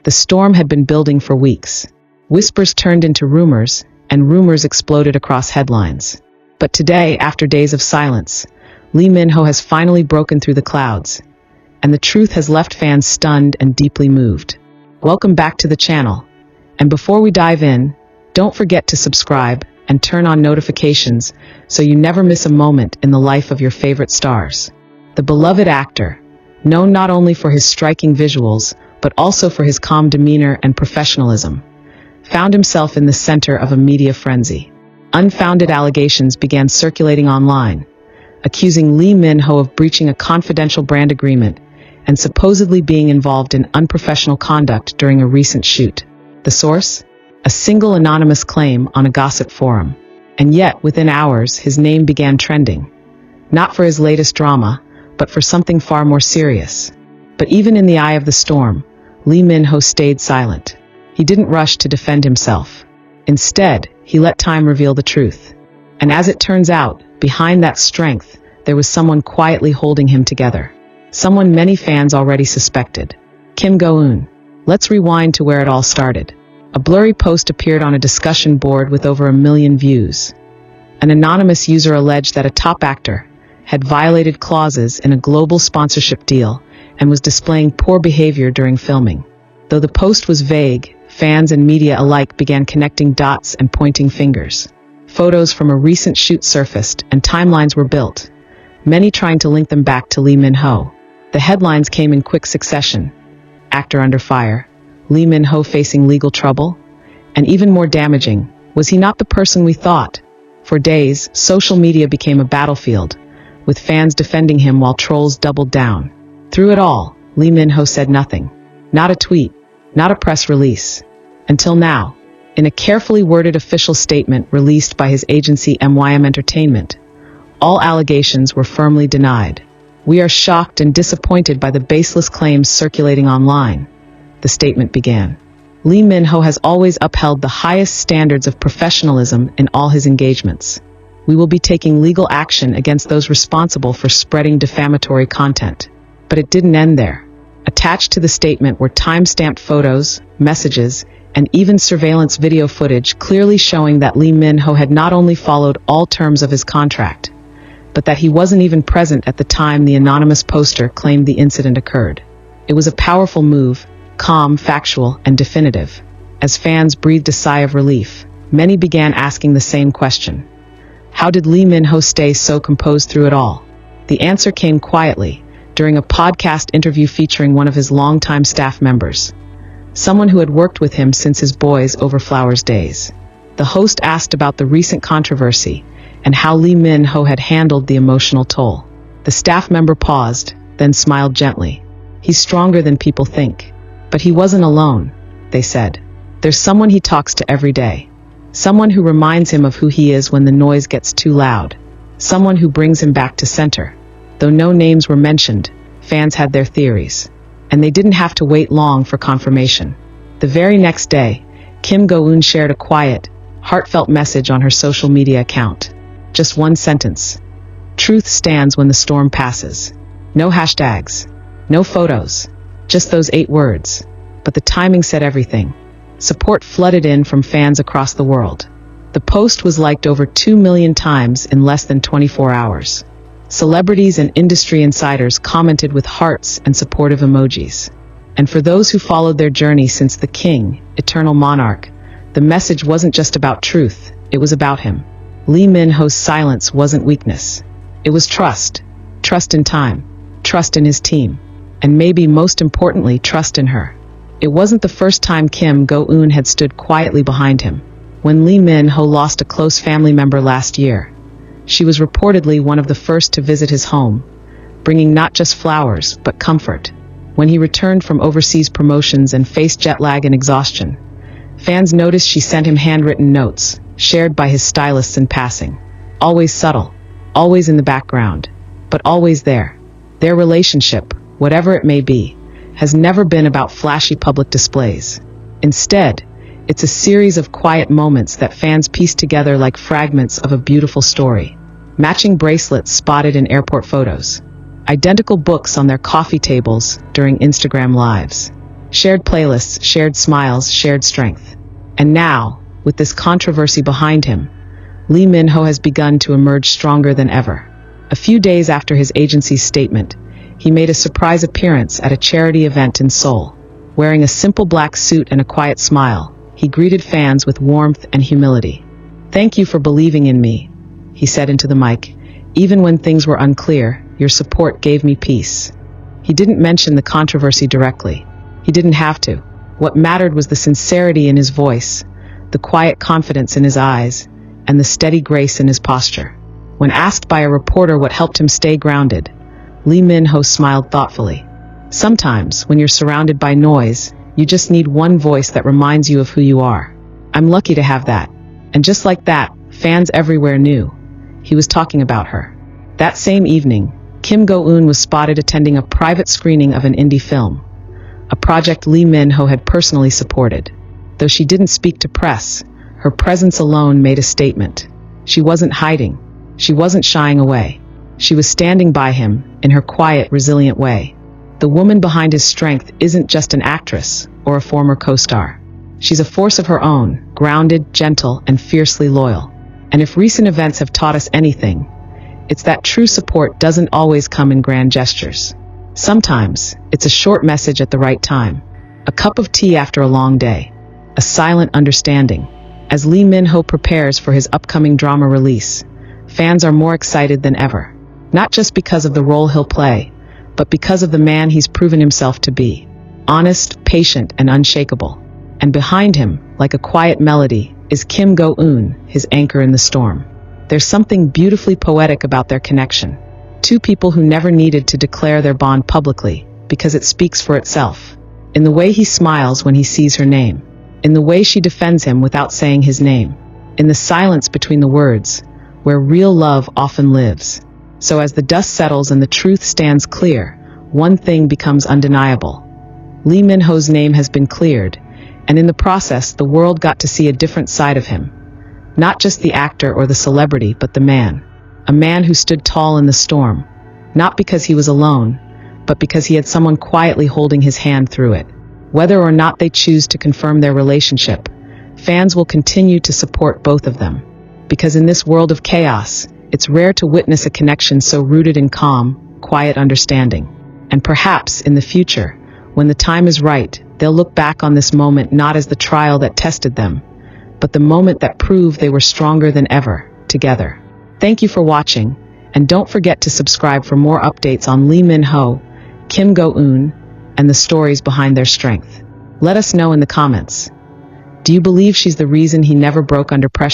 The storm had been building for weeks. Whispers turned into rumors, and rumors exploded across headlines. But today, after days of silence, Lee Min-ho has finally broken through the clouds, and the truth has left fans stunned and deeply moved. Welcome back to the channel. And before we dive in, don't forget to subscribe and turn on notifications so you never miss a moment in the life of your favorite stars. The beloved actor, known not only for his striking visuals, but also for his calm demeanor and professionalism, found himself in the center of a media frenzy. Unfounded allegations began circulating online, accusing Lee Min-ho of breaching a confidential brand agreement and supposedly being involved in unprofessional conduct during a recent shoot. The source? A single anonymous claim on a gossip forum. And yet, within hours, his name began trending. Not for his latest drama, but for something far more serious. But even in the eye of the storm, Lee Min-ho stayed silent. He didn't rush to defend himself. Instead, he let time reveal the truth. And as it turns out, behind that strength, there was someone quietly holding him together. Someone many fans already suspected. Kim Go Eun. Let's rewind to where it all started. A blurry post appeared on a discussion board with over 1 million views. An anonymous user alleged that a top actor had violated clauses in a global sponsorship deal and was displaying poor behavior during filming. Though the post was vague, fans and media alike began connecting dots and pointing fingers. Photos from a recent shoot surfaced and timelines were built, many trying to link them back to Lee Min-ho. The headlines came in quick succession. Actor under fire, Lee Min-ho facing legal trouble, and even more damaging, was he not the person we thought? For days, social media became a battlefield, with fans defending him while trolls doubled down. Through it all, Lee Min-ho said nothing. Not a tweet, not a press release. Until now, in a carefully worded official statement released by his agency MYM Entertainment, all allegations were firmly denied. "We are shocked and disappointed by the baseless claims circulating online," the statement began. Lee Min-ho has always upheld the highest standards of professionalism in all his engagements. "We will be taking legal action against those responsible for spreading defamatory content." But it didn't end there. Attached to the statement were time-stamped photos, messages, and even surveillance video footage clearly showing that Lee Min-ho had not only followed all terms of his contract, but that he wasn't even present at the time the anonymous poster claimed the incident occurred. It was a powerful move, calm, factual, and definitive. As fans breathed a sigh of relief, many began asking the same question. How did Lee Min-ho stay so composed through it all? The answer came quietly, during a podcast interview featuring one of his longtime staff members, someone who had worked with him since his Boys Over Flowers days. The host asked about the recent controversy and how Lee Min-ho had handled the emotional toll. The staff member paused, then smiled gently. "He's stronger than people think." But he wasn't alone, they said. "There's someone he talks to every day. Someone who reminds him of who he is when the noise gets too loud. Someone who brings him back to center." Though no names were mentioned, fans had their theories. And they didn't have to wait long for confirmation. The very next day, Kim Go Eun shared a quiet, heartfelt message on her social media account. Just one sentence. "Truth stands when the storm passes." No hashtags, no photos, just those 8 words. But the timing said everything. Support flooded in from fans across the world. The post was liked over 2 million times in less than 24 hours. Celebrities and industry insiders commented with hearts and supportive emojis. And for those who followed their journey since the king, eternal monarch, the message wasn't just about truth, it was about him. Lee Min-ho's silence wasn't weakness. It was trust. Trust in time. Trust in his team. And maybe most importantly, trust in her. It wasn't the first time Kim Go Eun had stood quietly behind him. When Lee Min-ho lost a close family member last year, she was reportedly one of the first to visit his home, bringing not just flowers, but comfort. When he returned from overseas promotions and faced jet lag and exhaustion, fans noticed she sent him handwritten notes, shared by his stylists in passing. Always subtle, always in the background, but always there. Their relationship, whatever it may be, has never been about flashy public displays. Instead, it's a series of quiet moments that fans piece together like fragments of a beautiful story. Matching bracelets spotted in airport photos. Identical books on their coffee tables during Instagram lives. Shared playlists, shared smiles, shared strength. And now, with this controversy behind him, Lee Min-ho has begun to emerge stronger than ever. A few days after his agency's statement, he made a surprise appearance at a charity event in Seoul. Wearing a simple black suit and a quiet smile, he greeted fans with warmth and humility. "Thank you for believing in me," he said into the mic. "Even when things were unclear, your support gave me peace." He didn't mention the controversy directly. He didn't have to. What mattered was the sincerity in his voice, the quiet confidence in his eyes, and the steady grace in his posture. When asked by a reporter what helped him stay grounded, Lee Min-ho smiled thoughtfully. "Sometimes, when you're surrounded by noise, you just need one voice that reminds you of who you are. I'm lucky to have that." And just like that, fans everywhere knew he was talking about her. That same evening, Kim Go Eun was spotted attending a private screening of an indie film, a project Lee Min-ho had personally supported. Though she didn't speak to press, her presence alone made a statement. She wasn't hiding. She wasn't shying away. She was standing by him in her quiet, resilient way. The woman behind his strength isn't just an actress or a former co-star. She's a force of her own, grounded, gentle, and fiercely loyal. And if recent events have taught us anything, it's that true support doesn't always come in grand gestures. Sometimes, it's a short message at the right time, a cup of tea after a long day, a silent understanding. As Lee Min-ho prepares for his upcoming drama release, fans are more excited than ever. Not just because of the role he'll play, but because of the man he's proven himself to be. Honest, patient, and unshakable. And behind him, like a quiet melody, is Kim Go Eun, his anchor in the storm. There's something beautifully poetic about their connection. Two people who never needed to declare their bond publicly, because it speaks for itself. In the way he smiles when he sees her name. In the way she defends him without saying his name. In the silence between the words, where real love often lives. So as the dust settles and the truth stands clear, one thing becomes undeniable. Lee Min-ho's name has been cleared, and in the process, the world got to see a different side of him. Not just the actor or the celebrity, but the man. A man who stood tall in the storm. Not because he was alone, but because he had someone quietly holding his hand through it. Whether or not they choose to confirm their relationship, fans will continue to support both of them. Because in this world of chaos, it's rare to witness a connection so rooted in calm, quiet understanding. And perhaps, in the future, when the time is right, they'll look back on this moment not as the trial that tested them, but the moment that proved they were stronger than ever, together. Thank you for watching, and don't forget to subscribe for more updates on Lee Min-ho, Kim Go Eun, and the stories behind their strength. Let us know in the comments. Do you believe she's the reason he never broke under pressure?